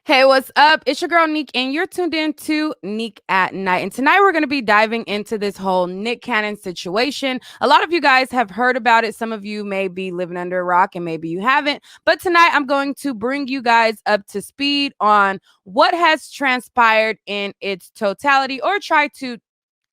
Hey, what's up? It's your girl Neek, and you're tuned in to Neek at Night. And tonight we're going to be diving into this whole Nick Cannon situation. A lot of you guys have heard about it. Some of you may be living under a rock, and maybe you haven't. But tonight I'm going to bring you guys up to speed on what has transpired in its totality, or try to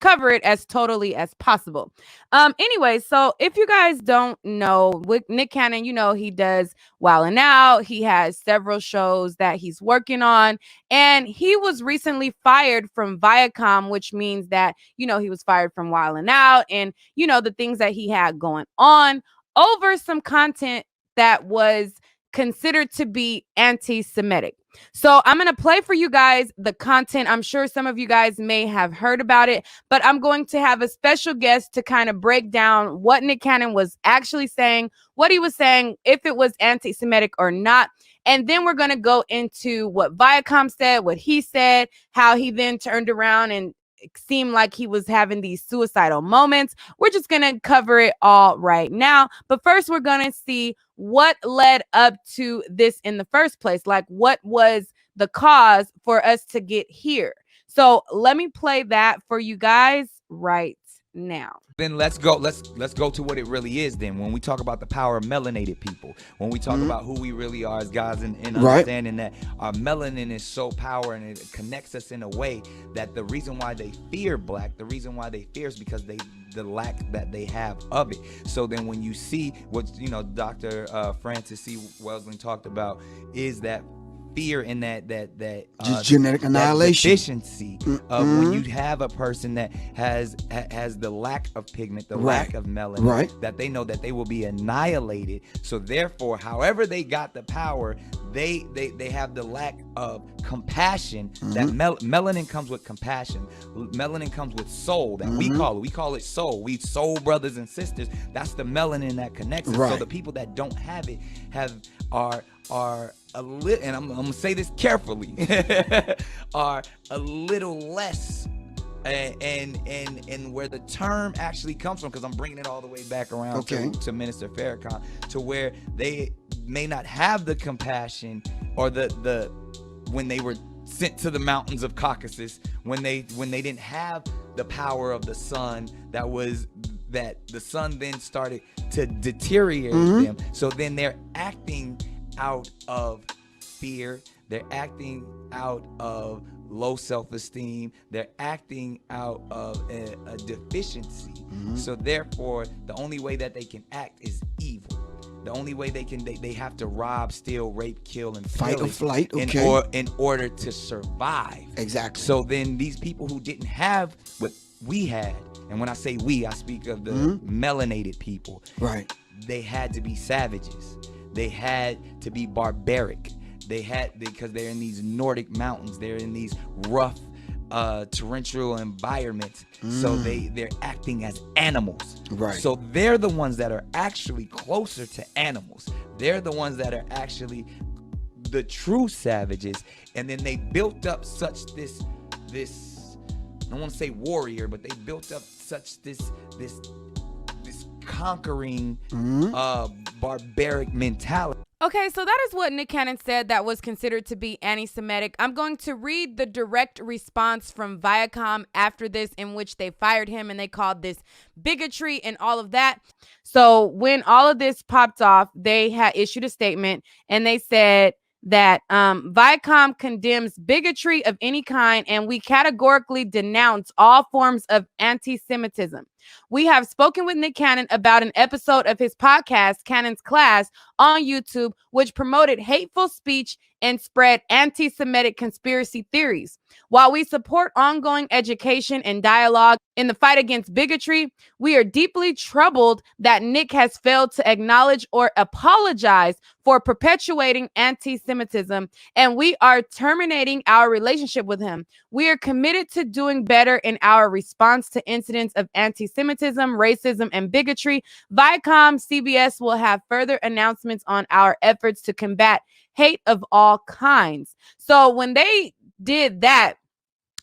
cover it as totally as possible. Anyway, so if you guys don't know, with Nick Cannon, he does Wild and Out. He has several shows that he's working on, and he was recently fired from Viacom, which means that he was fired from Wild and Out, and the things that he had going on over some content that was considered to be anti-Semitic. So I'm going to play for you guys the content. I'm sure some of you guys may have heard about it, but I'm going to have a special guest to kind of break down what Nick Cannon was actually saying, what he was saying, if it was anti-Semitic or not. And then we're going to go into what Viacom said, what he said, how he then turned around and it seemed like he was having these suicidal moments. We're just going to cover it all right now. But first, we're going to see what led up to this in the first place. Like, what was the cause for us to get here? So let me play that for you guys right now. Then let's go. Let's go to what it really is. Then, when we talk about the power of melanated people, when we talk about who we really are as guys, and understanding that our melanin is so powerful and it connects us in a way that the reason why they fear black, the reason why they fear is because the lack that they have of it. So then, when you see what Dr. Francis C. Welsing talked about, is that fear in that just genetic annihilation, deficiency of when you have a person that has the lack of pigment, the lack of melanin, that they know that they will be annihilated. So therefore, however they got the power, they have the lack of compassion. That melanin comes with compassion. Melanin comes with soul. That we call it soul. We soul brothers and sisters. That's the melanin that connects us. So the people that don't have it are a little, and I'm gonna say this carefully, are a little less, and where the term actually comes from, because I'm bringing it all the way back around to Minister Farrakhan, to where they may not have the compassion or the when they were sent to the mountains of Caucasus, when they didn't have the power of the sun, that the sun then started to deteriorate them. So then they're acting out of fear, they're acting out of low self-esteem, they're acting out of a deficiency. So therefore, the only way that they can act is evil. The only way they have to rob, steal, rape, kill, and fight or flight, in order to survive. Exactly. So then these people who didn't have what we had, and when I say we, I speak of the melanated people. Right. They had to be savages. They had to be barbaric. Because they're in these Nordic mountains. They're in these rough, torrential environments. So they're acting as animals. Right. So they're the ones that are actually closer to animals. They're the ones that are actually the true savages. And then they built up such this I don't want to say warrior, but they built up such this conquering barbaric mentality. Okay, so that is what Nick Cannon said that was considered to be anti-Semitic. I'm going to read the direct response from Viacom after this, in which they fired him and they called this bigotry and all of that. So when all of this popped off, they had issued a statement and they said that Viacom condemns bigotry of any kind, and we categorically denounce all forms of anti-Semitism. We have spoken with Nick Cannon about an episode of his podcast, Cannon's Class, on YouTube, which promoted hateful speech and spread anti-Semitic conspiracy theories. While we support ongoing education and dialogue in the fight against bigotry, we are deeply troubled that Nick has failed to acknowledge or apologize for perpetuating anti-Semitism, and we are terminating our relationship with him. We are committed to doing better in our response to incidents of anti-Semitism, racism, and bigotry. Viacom CBS will have further announcements on our efforts to combat hate of all kinds. So when they did that,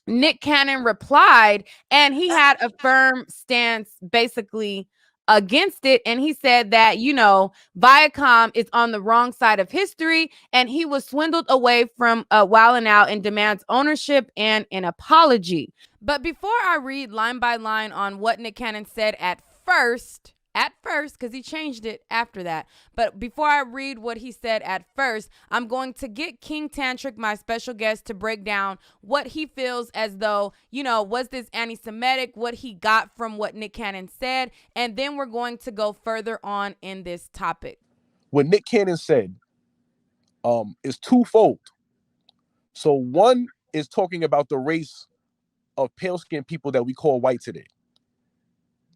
Nick Cannon replied, and he had a firm stance basically against it. And he said that, Viacom is on the wrong side of history and he was swindled away from wilding out and demands ownership and an apology. But before I read line by line on what Nick Cannon said at first, because he changed it after that. But before I read what he said at first, I'm going to get King Tantric, my special guest, to break down what he feels as though, was this anti-Semitic, what he got from what Nick Cannon said, and then we're going to go further on in this topic. What Nick Cannon said is twofold. So one is talking about the race of pale-skinned people that we call white today.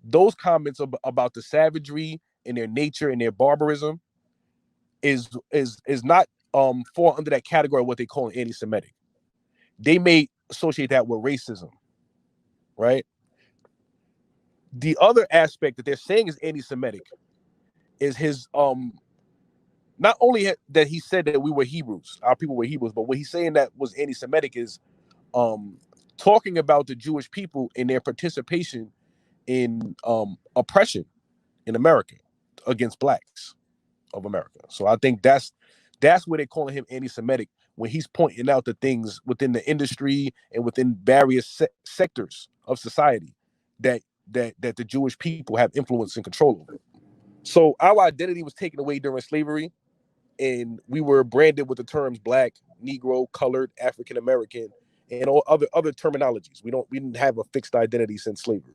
Those comments about the savagery and their nature and their barbarism is not fall under that category of what they call anti-Semitic. They may associate that with racism, right? The other aspect that they're saying is anti-Semitic is his not only that he said that we were Hebrews, our people were Hebrews, but what he's saying that was anti-Semitic is talking about the Jewish people and their participation in oppression in America against blacks of America. So I think that's where they're calling him anti-Semitic, when he's pointing out the things within the industry and within various sectors of society that the Jewish people have influence and control over. So our identity was taken away during slavery, and we were branded with the terms black, Negro, colored, African American, and all other terminologies. We didn't have a fixed identity since slavery.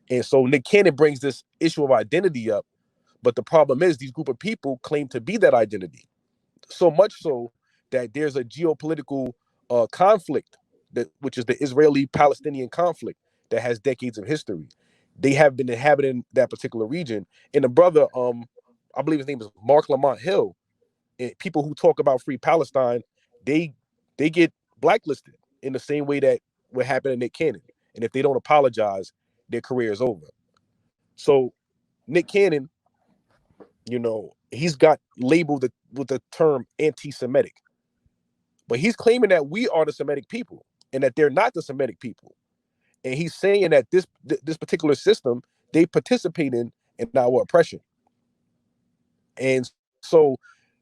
And so Nick Cannon brings this issue of identity up, but the problem is these group of people claim to be that identity. So much so that there's a geopolitical conflict, which is the Israeli-Palestinian conflict that has decades of history. They have been inhabiting that particular region. And the brother, I believe his name is Mark Lamont Hill, and people who talk about free Palestine, they get blacklisted in the same way that what happened to Nick Cannon. And if they don't apologize, their career is over. So Nick Cannon, he's got labeled with the term anti-Semitic, but he's claiming that we are the Semitic people and that they're not the Semitic people. And he's saying that this particular system, they participate in our oppression. And so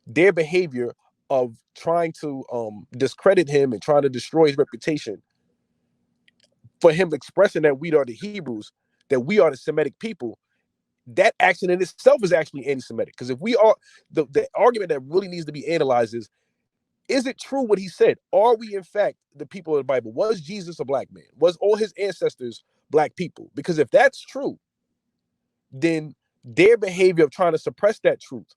their behavior of trying to discredit him and trying to destroy his reputation, for him expressing that we are the Hebrews, that we are the Semitic people, that action in itself is actually anti-Semitic. Because if we are, the argument that really needs to be analyzed is it true what he said? Are we in fact the people of the Bible? Was Jesus a black man? Was all his ancestors black people? Because if that's true, then their behavior of trying to suppress that truth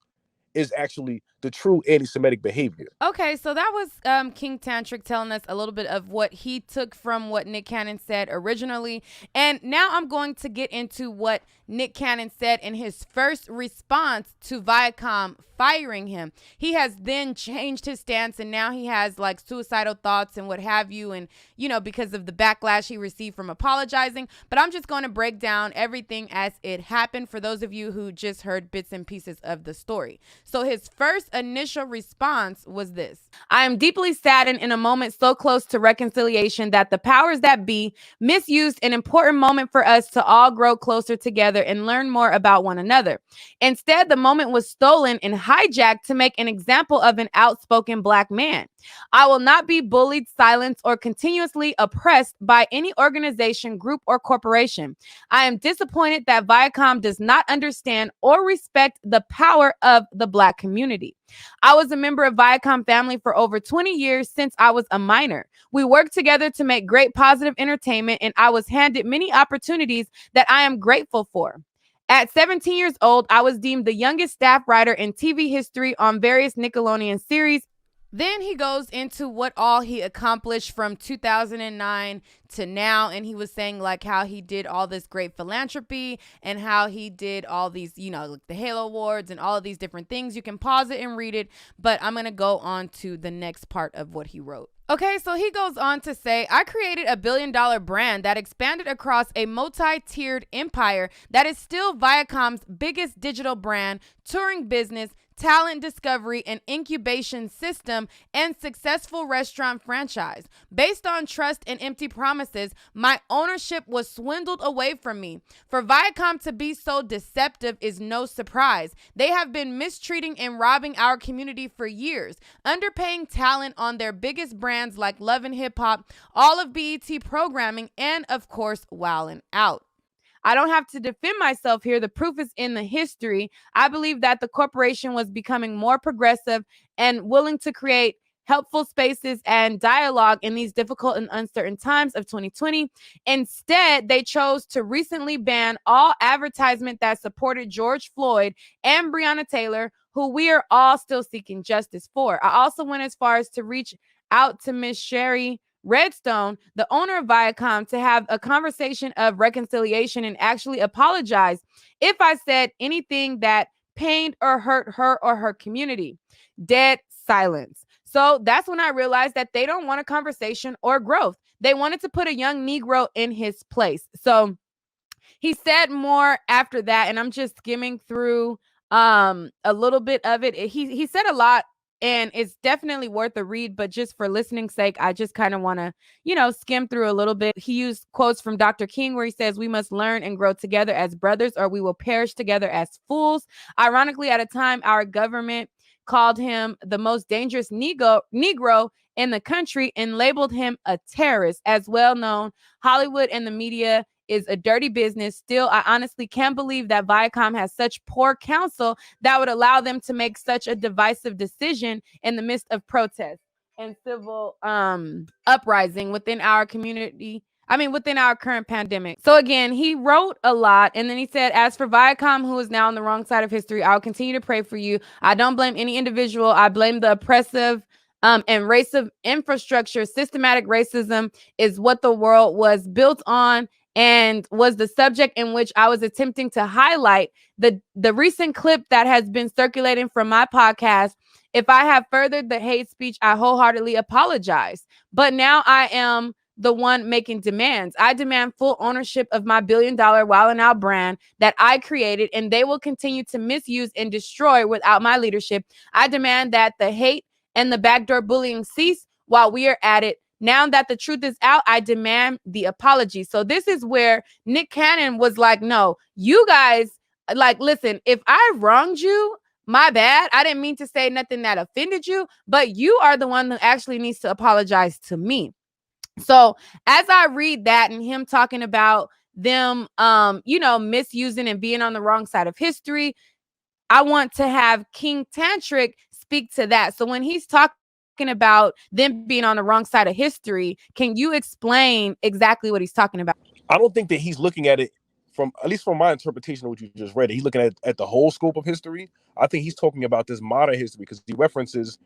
is actually the true anti-Semitic behavior. Okay, so that was King Tantric telling us a little bit of what he took from what Nick Cannon said originally. And now I'm going to get into what Nick Cannon said in his first response to Viacom firing him. He has then changed his stance, and now he has like suicidal thoughts and what have you, and because of the backlash he received from apologizing. But I'm just going to break down everything as it happened for those of you who just heard bits and pieces of the story. So his first initial response was this: I am deeply saddened in a moment so close to reconciliation that the powers that be misused an important moment for us to all grow closer together and learn more about one another. Instead, the moment was stolen and hijacked to make an example of an outspoken black man. I will not be bullied, silenced, or continuously oppressed by any organization, group, or corporation. I am disappointed that Viacom does not understand or respect the power of the black community. I was a member of Viacom family for over 20 years since I was a minor. We worked together to make great positive entertainment, and I was handed many opportunities that I am grateful for. At 17 years old, I was deemed the youngest staff writer in TV history on various Nickelodeon series. Then he goes into what all he accomplished from 2009 to now. And he was saying like how he did all this great philanthropy and how he did all these, like the Halo Awards and all of these different things. You can pause it and read it, but I'm going to go on to the next part of what he wrote. Okay, so he goes on to say, I created a billion-dollar brand that expanded across a multi-tiered empire that is still Viacom's biggest digital brand, touring business, talent discovery and incubation system, and successful restaurant franchise. Based on trust and empty promises, my ownership was swindled away from me. For Viacom to be so deceptive is no surprise. They have been mistreating and robbing our community for years, underpaying talent on their biggest brands like Love and Hip Hop, all of BET programming, and of course, Wildin' Out. I don't have to defend myself here. The proof is in the history. I believe that the corporation was becoming more progressive and willing to create helpful spaces and dialogue in these difficult and uncertain times of 2020. Instead, they chose to recently ban all advertisement that supported George Floyd and Breonna Taylor, who we are all still seeking justice for. I also went as far as to reach out to Miss Sherry Redstone, the owner of Viacom, to have a conversation of reconciliation and actually apologize if I said anything that pained or hurt her or her community. Dead silence. So that's when I realized that they don't want a conversation or growth. They wanted to put a young Negro in his place. So he said more after that, and I'm just skimming through a little bit of it. He said a lot, and it's definitely worth a read, but just for listening's sake, I just kind of want to, skim through a little bit. He used quotes from Dr. King where he says, "We must learn and grow together as brothers, or we will perish together as fools." Ironically, at a time, our government called him the most dangerous Negro in the country and labeled him a terrorist. As well known, Hollywood and the media is a dirty business. Still, I honestly can't believe that Viacom has such poor counsel that would allow them to make such a divisive decision in the midst of protests and civil uprising within our community. Within our current pandemic. So again, he wrote a lot, and then he said, "As for Viacom, who is now on the wrong side of history, I'll continue to pray for you. I don't blame any individual. I blame the oppressive and racist infrastructure. Systematic racism is what the world was built on and was the subject in which I was attempting to highlight. The recent clip that has been circulating from my podcast, if I have furthered the hate speech, I wholeheartedly apologize. But now I am the one making demands. I demand full ownership of my $1 billion Wildin' Out brand that I created, and they will continue to misuse and destroy without my leadership. I demand that the hate and the backdoor bullying cease while we are at it. Now that the truth is out, I demand the apology." So this is where Nick Cannon was like, "No, you guys, listen, if I wronged you, my bad. I didn't mean to say nothing that offended you, but you are the one who actually needs to apologize to me." So as I read that and him talking about them, misusing and being on the wrong side of history, I want to have King Tantric speak to that. So when he's talking about them being on the wrong side of history, can you explain exactly what he's talking about? I don't think that he's looking at it at least from my interpretation of what you just read, he's looking at the whole scope of history. I think he's talking about this modern history because he references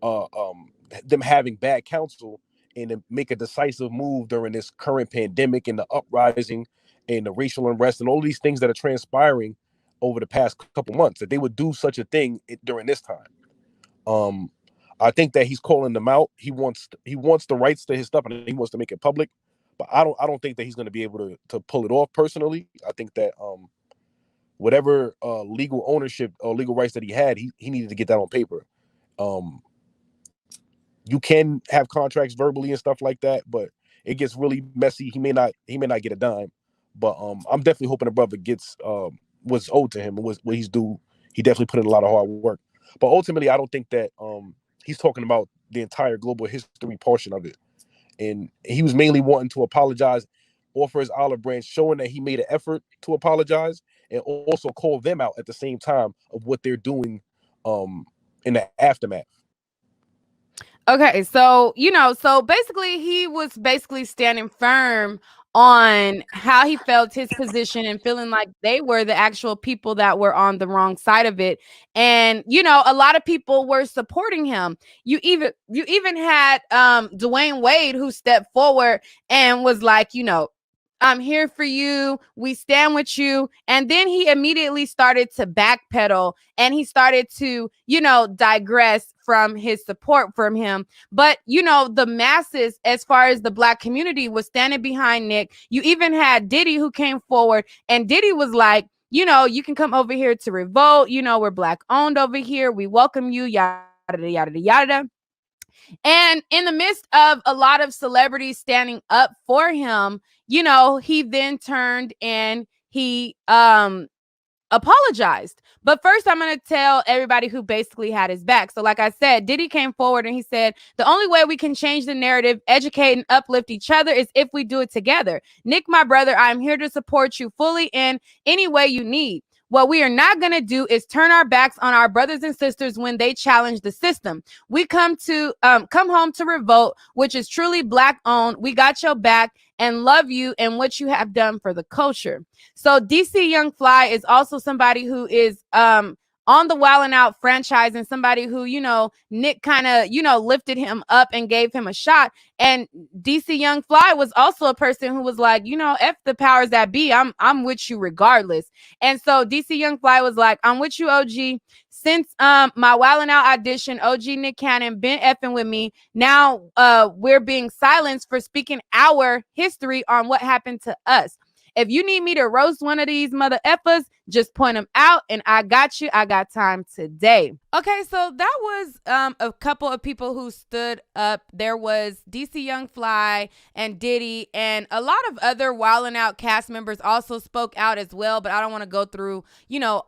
them having bad counsel and to make a decisive move during this current pandemic and the uprising and the racial unrest and all these things that are transpiring over the past couple months, that they would do such a thing during this time. I think that he's calling them out. He wants the rights to his stuff and he wants to make it public. But I don't think that he's going to be able to pull it off personally. I think that whatever legal ownership or legal rights that he had, he needed to get that on paper. You can have contracts verbally and stuff like that, but it gets really messy. He may not get a dime. But I'm definitely hoping the brother gets what's owed to him and what he's due. He definitely put in a lot of hard work. But ultimately, I don't think that he's talking about the entire global history portion of it. And he was mainly wanting to apologize, offer his olive branch, showing that he made an effort to apologize and also call them out at the same time of what they're doing in the aftermath. Okay, so basically he was standing firm on how he felt his position and feeling like they were the actual people that were on the wrong side of it. And a lot of people were supporting him. You even had Dwayne Wade, who stepped forward and was like, "I'm here for you. We stand with you." And then he immediately started to backpedal and he started to, digress from his support from him. But, the masses, as far as the Black community, was standing behind Nick. You even had Diddy, who came forward, and Diddy was like, You can come over here to revolt. We're black owned over here. We welcome you, yada, yada, yada, yada. And in the midst of a lot of celebrities standing up for him, he then turned and he apologized. But first, I'm going to tell everybody who basically had his back. So like I said, Diddy came forward and he said, the only way we can change the narrative, educate, and uplift each other is if we do it together. Nick, my brother, I'm here to support you fully in any way you need. What we are not going to do is turn our backs on our brothers and sisters when they challenge the system. We come home to revolt, which is truly black owned. We got your back and love you and what you have done for the culture. So DC Young Fly is also somebody who is on the Wild 'N Out franchise, and somebody who, Nick kind of, lifted him up and gave him a shot. And DC Young Fly was also a person who was like, F the powers that be, I'm with you regardless. And so DC Young Fly was like, I'm with you, OG. Since my Wild 'N Out audition, OG Nick Cannon been effing with me. Now we're being silenced for speaking our history on what happened to us. If you need me to roast one of these mother effers, just point them out and I got you. I got time today. Okay, so that was a couple of people who stood up. There was DC Young Fly and Diddy, and a lot of other Wild 'N Out cast members also spoke out as well, but I don't want to go through,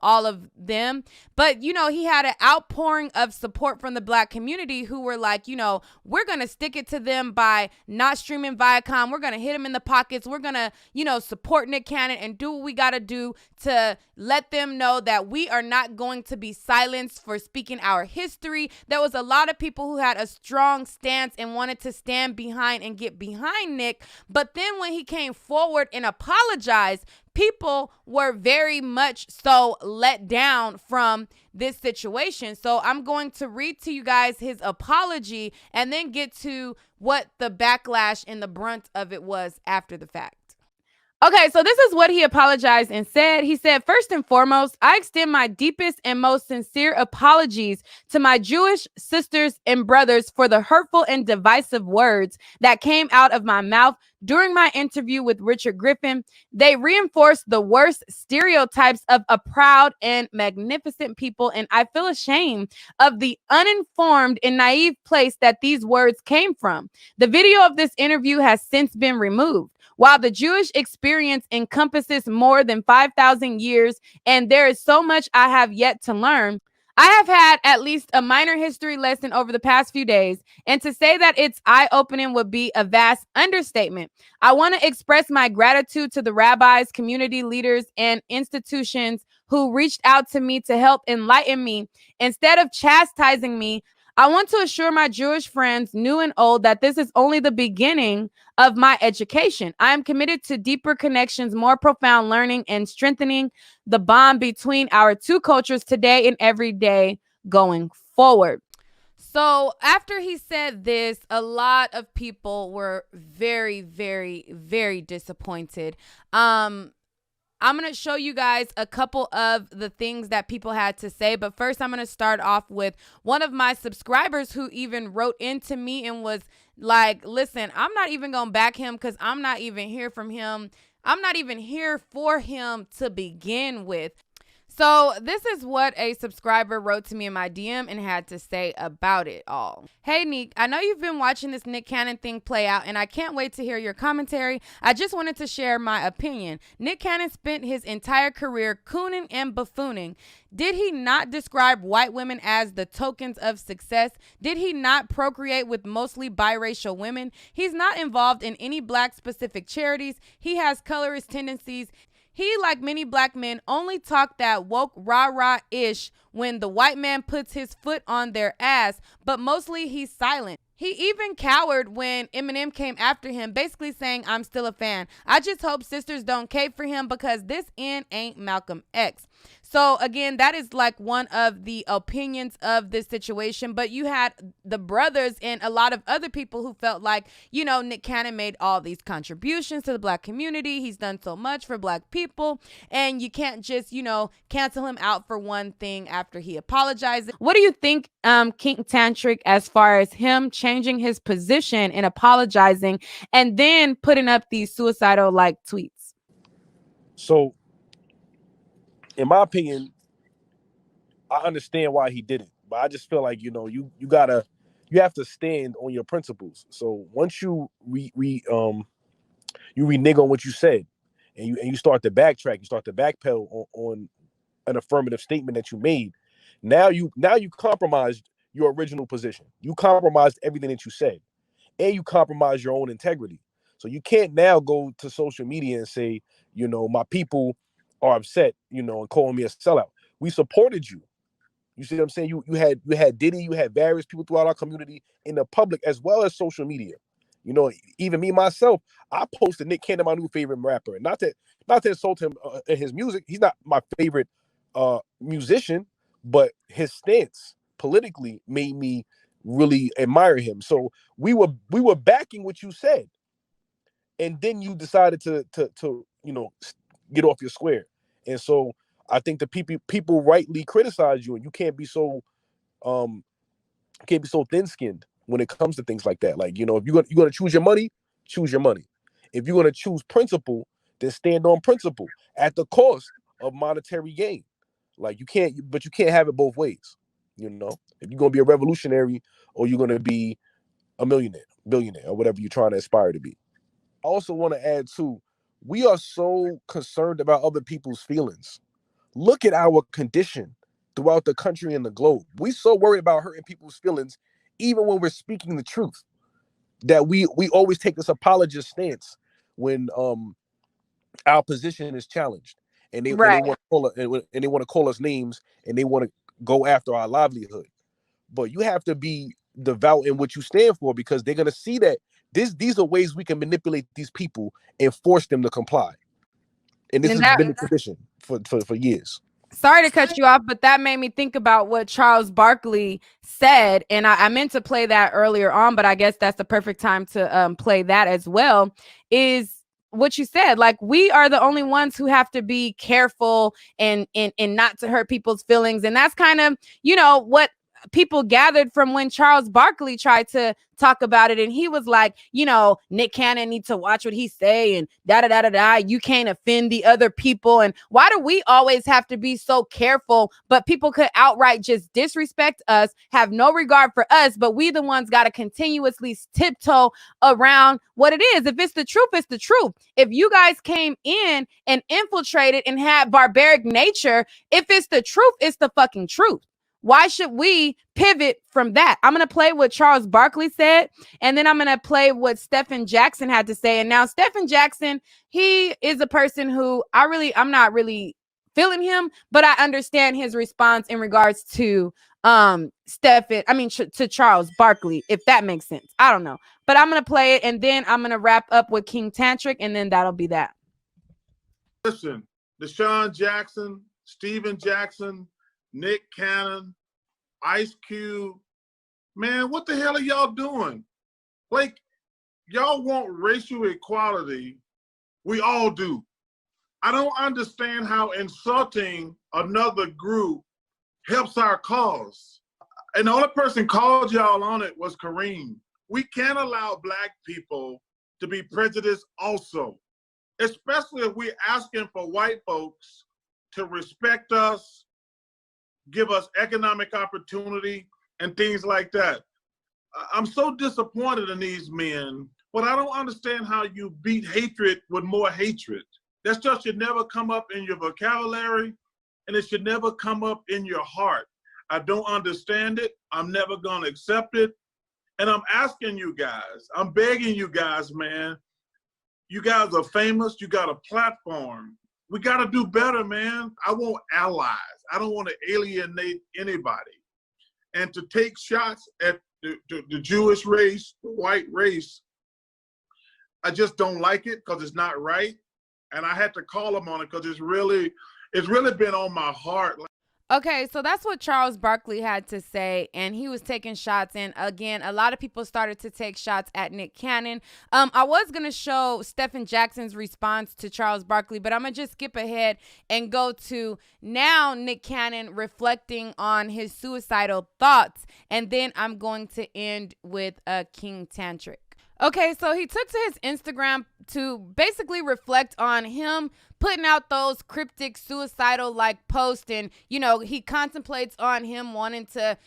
all of them. But, he had an outpouring of support from the black community who were like, we're going to stick it to them by not streaming Viacom. We're going to hit them in the pockets. We're going to, support Nick Cannon and do what we got to do to let them know that we are not going to be silenced for speaking our history. There was a lot of people who had a strong stance and wanted to stand behind and get behind Nick. But then when he came forward and apologized, people were very much so let down from this situation. So I'm going to read to you guys his apology and then get to what the backlash and the brunt of it was after the fact. Okay, so this is what he apologized and said. He said, first and foremost, I extend my deepest and most sincere apologies to my Jewish sisters and brothers for the hurtful and divisive words that came out of my mouth during my interview with Richard Griffin. They reinforced the worst stereotypes of a proud and magnificent people, and I feel ashamed of the uninformed and naive place that these words came from. The video of this interview has since been removed. While the Jewish experience encompasses more than 5,000 years, and there is so much I have yet to learn, I have had at least a minor history lesson over the past few days, and to say that it's eye-opening would be a vast understatement. I want to express my gratitude to the rabbis, community leaders, and institutions who reached out to me to help enlighten me. Instead of chastising me, I want to assure my Jewish friends, new and old, that this is only the beginning of my education. I am committed to deeper connections, more profound learning, and strengthening the bond between our two cultures today and every day going forward. So after he said this, a lot of people were very, very, very disappointed. I'm going to show you guys a couple of the things that people had to say. But first, I'm going to start off with one of my subscribers who even wrote into me and was like, listen, I'm not even going to back him because I'm not even here from him. I'm not even here for him to begin with. So this is what a subscriber wrote to me in my DM and had to say about it all. Hey, Nick, I know you've been watching this Nick Cannon thing play out, and I can't wait to hear your commentary. I just wanted to share my opinion. Nick Cannon spent his entire career cooning and buffooning. Did he not describe white women as the tokens of success? Did he not procreate with mostly biracial women? He's not involved in any black specific charities. He has colorist tendencies. He, like many black men, only talk that woke rah-rah-ish when the white man puts his foot on their ass, but mostly he's silent. He even cowered when Eminem came after him, basically saying, I'm still a fan. I just hope sisters don't cape for him because this end ain't Malcolm X. So again, that is like one of the opinions of this situation. But you had the brothers and a lot of other people who felt like, Nick Cannon made all these contributions to the black community. He's done so much for black people. And you can't just, cancel him out for one thing after he apologized. What do you think, King Tantric, as far as him changing his position and apologizing and then putting up these suicidal like tweets? So in my opinion, I understand why he did it, but I just feel like, you have to stand on your principles. So once you you renege on what you said, and you start to backtrack, you start to backpedal on an affirmative statement that you made. Now you compromised your original position. You compromised everything that you said, and you compromise your own integrity. So you can't now go to social media and say, my people are upset, and calling me a sellout. We supported you. You see what I'm saying? You had Diddy, you had various people throughout our community in the public as well as social media. Even me myself, I posted Nick Cannon, my new favorite rapper. And not to insult him in his music. He's not my favorite musician, but his stance politically made me really admire him. So we were backing what you said, and then you decided to get off your square. And so I think the people rightly criticize you, and you um can't be so thin-skinned when it comes to things like that. Like, if you're gonna choose your money, choose your money. If you're gonna choose principle, then stand on principle at the cost of monetary gain. Like, you can't have it both ways. If you're gonna be a revolutionary, or you're gonna be a millionaire, billionaire, or whatever you're trying to aspire to be. I also want to add too, we are so concerned about other people's feelings. Look at our condition throughout the country and the globe. We so worried about hurting people's feelings, even when we're speaking the truth, that we always take this apologist stance when our position is challenged, and they Right. want to call us names, and they want to go after our livelihood. But you have to be devout in what you stand for, because they're gonna see that these are ways we can manipulate these people and force them to comply. And this And has that, been the tradition for years. sorry to cut you off, but that made me think about what Charles Barkley said. And I meant to play that earlier on, but I guess that's the perfect time to play that as well. Is what you said, like, we are the only ones who have to be careful and not to hurt people's feelings. And that's kind of, what people gathered from when Charles Barkley tried to talk about it, and he was like, Nick Cannon needs to watch what he say, and da da da da da. You can't offend the other people, and why do we always have to be so careful? But people could outright just disrespect us, have no regard for us, but we the ones got to continuously tiptoe around what it is. If it's the truth, it's the truth. If you guys came in and infiltrated and had barbaric nature, if it's the truth, it's the fucking truth. Why should we pivot from that? I'm going to play what Charles Barkley said, and then I'm going to play what Stephen Jackson had to say. And now Stephen Jackson, he is a person who I'm not really feeling him, but I understand his response in regards to to Charles Barkley, if that makes sense. I don't know. But I'm going to play it, and then I'm going to wrap up with King Tantric, and then that'll be that. Listen, Deshaun Jackson, Steven Jackson, Nick Cannon, Ice Cube, man, what the hell are y'all doing? Like, y'all want racial equality. We all do. I don't understand how insulting another group helps our cause. And the only person called y'all on it was Kareem. We can't allow Black people to be prejudiced also, especially if we're asking for white folks to respect us, give us economic opportunity, and things like that. I'm so disappointed in these men, but I don't understand how you beat hatred with more hatred. That stuff should never come up in your vocabulary, and it should never come up in your heart. I don't understand it. I'm never going to accept it. And I'm asking you guys, I'm begging you guys, man. You guys are famous. You got a platform. We got to do better, man. I want allies. I don't want to alienate anybody. And to take shots at the Jewish race, the white race, I just don't like it, because it's not right. And I had to call them on it, because it's really been on my heart. Okay, so that's what Charles Barkley had to say, and he was taking shots. And again, a lot of people started to take shots at Nick Cannon. I was going to show Stephen Jackson's response to Charles Barkley, but I'm going to just skip ahead and go to now Nick Cannon reflecting on his suicidal thoughts, and then I'm going to end with King Tantric. Okay, so he took to his Instagram to basically reflect on him putting out those cryptic suicidal like posts, and he contemplates on him wanting to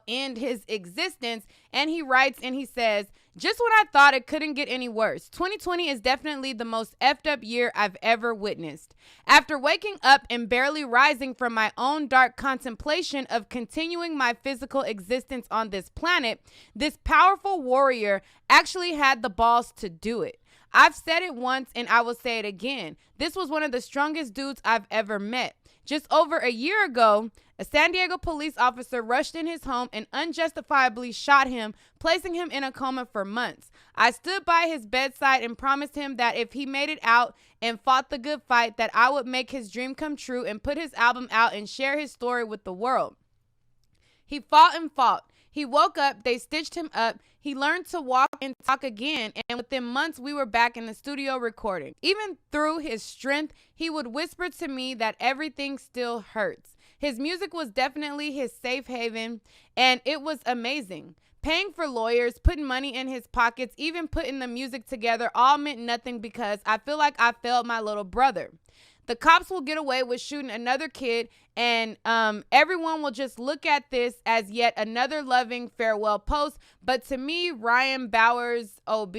end his existence. And he writes and he says, just when I thought it couldn't get any worse, 2020 is definitely the most effed up year I've ever witnessed. After waking up and barely rising from my own dark contemplation of continuing my physical existence on this planet, this powerful warrior actually had the balls to do it. I've said it once and I will say it again. This was one of the strongest dudes I've ever met. Just over a year ago, a San Diego police officer rushed in his home and unjustifiably shot him, placing him in a coma for months. I stood by his bedside and promised him that if he made it out and fought the good fight, that I would make his dream come true and put his album out and share his story with the world. He fought and fought. He woke up, they stitched him up, he learned to walk and talk again, and within months we were back in the studio recording. Even through his strength, he would whisper to me that everything still hurts. His music was definitely his safe haven, and it was amazing. Paying for lawyers, putting money in his pockets, even putting the music together all meant nothing because I feel like I failed my little brother. The cops will get away with shooting another kid, and everyone will just look at this as yet another loving farewell post. But to me, Ryan Bowers OB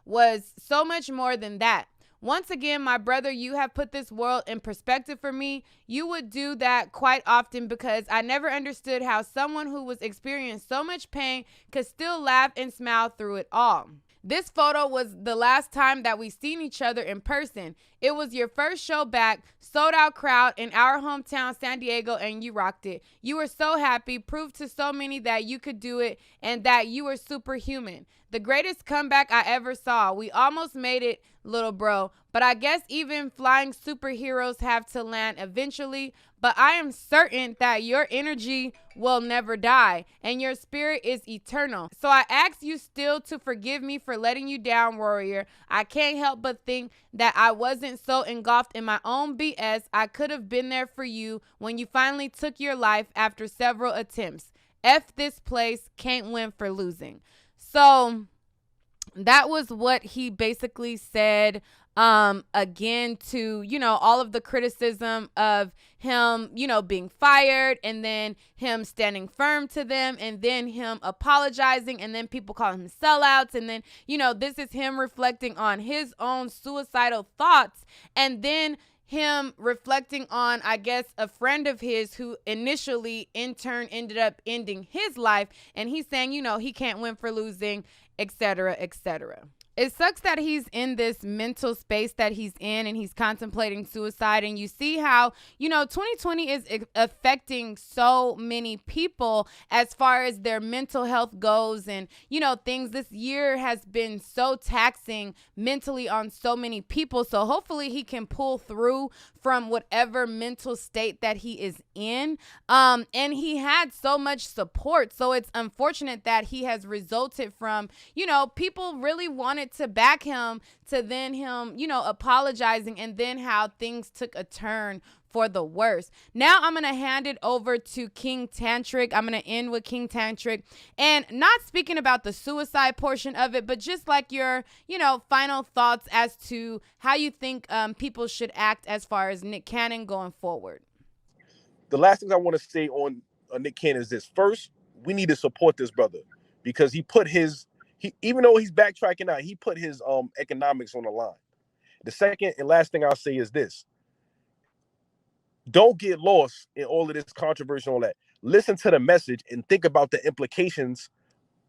was so much more than that. Once again, my brother, you have put this world in perspective for me. You would do that quite often because I never understood how someone who was experiencing so much pain could still laugh and smile through it all. This photo was the last time that we seen each other in person. It was your first show back, sold out crowd in our hometown, San Diego, and you rocked it. You were so happy, proved to so many that you could do it and that you were superhuman. The greatest comeback I ever saw. We almost made it, little bro, but I guess even flying superheroes have to land eventually. But I am certain that your energy will never die and your spirit is eternal. So I ask you still to forgive me for letting you down, warrior. I can't help but think that I wasn't so engulfed in my own BS. I could have been there for you when you finally took your life after several attempts. F this place, can't win for losing. So that was what he basically said again to all of the criticism of him being fired, and then him standing firm to them, and then him apologizing, and then people calling him sellouts, and then this is him reflecting on his own suicidal thoughts, and then him reflecting on, I guess, a friend of his who initially in turn ended up ending his life, and he's saying he can't win for losing, etc., etc. It sucks that he's in this mental space that he's in and he's contemplating suicide. And you see how, 2020 is affecting so many people as far as their mental health goes. And, things this year has been so taxing mentally on so many people. So hopefully he can pull through from whatever mental state that he is in. And he had so much support. So it's unfortunate that he has resulted from, people really wanted to back him, to then him, apologizing, and then how things took a turn for the worse. Now I'm going to hand it over to King Tantric. I'm going to end with King Tantric, and not speaking about the suicide portion of it, but just like your, final thoughts as to how you think people should act as far as Nick Cannon going forward. The last thing I want to say on Nick Cannon is this. First, we need to support this brother because he put his, even though he's backtracking out, he put his economics on the line. The second and last thing I'll say is this. Don't get lost in all of this controversy and all that. Listen to the message and think about the implications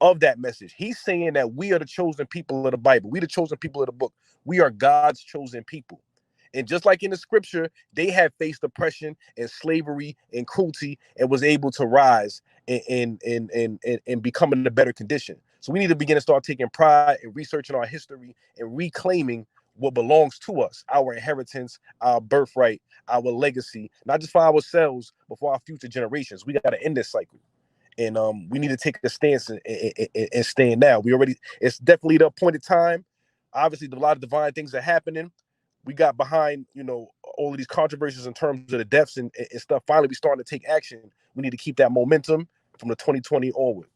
of that message. He's saying that we are the chosen people of the Bible. We the chosen people of the book. We are God's chosen people. And just like in the scripture, they have faced oppression and slavery and cruelty and was able to rise and become in a better condition. So we need to begin to start taking pride in researching our history and reclaiming what belongs to us, our inheritance, our birthright, our legacy, not just for ourselves, but for our future generations. We got to end this cycle. And we need to take a stance and stand now. It's definitely the appointed time. Obviously, a lot of divine things are happening. We got behind, all of these controversies in terms of the deaths and stuff. Finally, we starting to take action. We need to keep that momentum from the 2020 onward.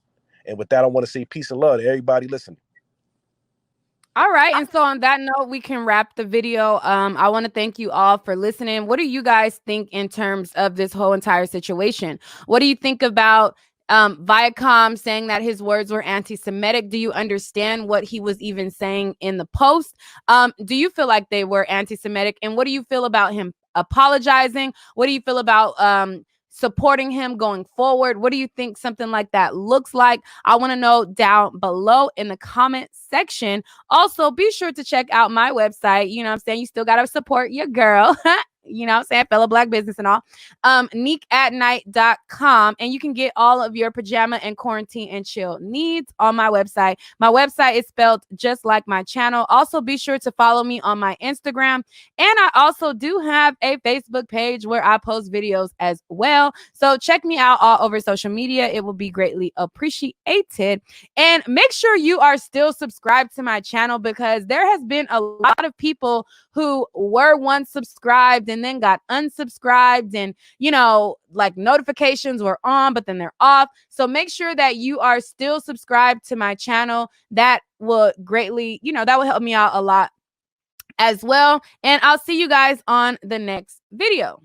And with that, I want to say peace and love to everybody listening. All right. And so on that note, we can wrap the video. I want to thank you all for listening. What do you guys think in terms of this whole entire situation? What do you think about Viacom saying that his words were anti-Semitic? Do you understand what he was even saying in the post? Do you feel like they were anti-Semitic? And what do you feel about him apologizing? What do you feel about supporting him going forward? What do you think something like that looks like? I want to know down below in the comment section. Also, be sure to check out my website. You know what I'm saying? You still got to support your girl. You know what I'm saying? Fellow Black business and all. Neekatnight.com. And you can get all of your pajama and quarantine and chill needs on my website. My website is spelled just like my channel. Also, be sure to follow me on my Instagram. And I also do have a Facebook page where I post videos as well. So check me out all over social media. It will be greatly appreciated. And make sure you are still subscribed to my channel, because there has been a lot of people who were once subscribed and then got unsubscribed, and like notifications were on but then they're off. So make sure that you are still subscribed to my channel. That will greatly, that will help me out a lot as well. And I'll see you guys on the next video.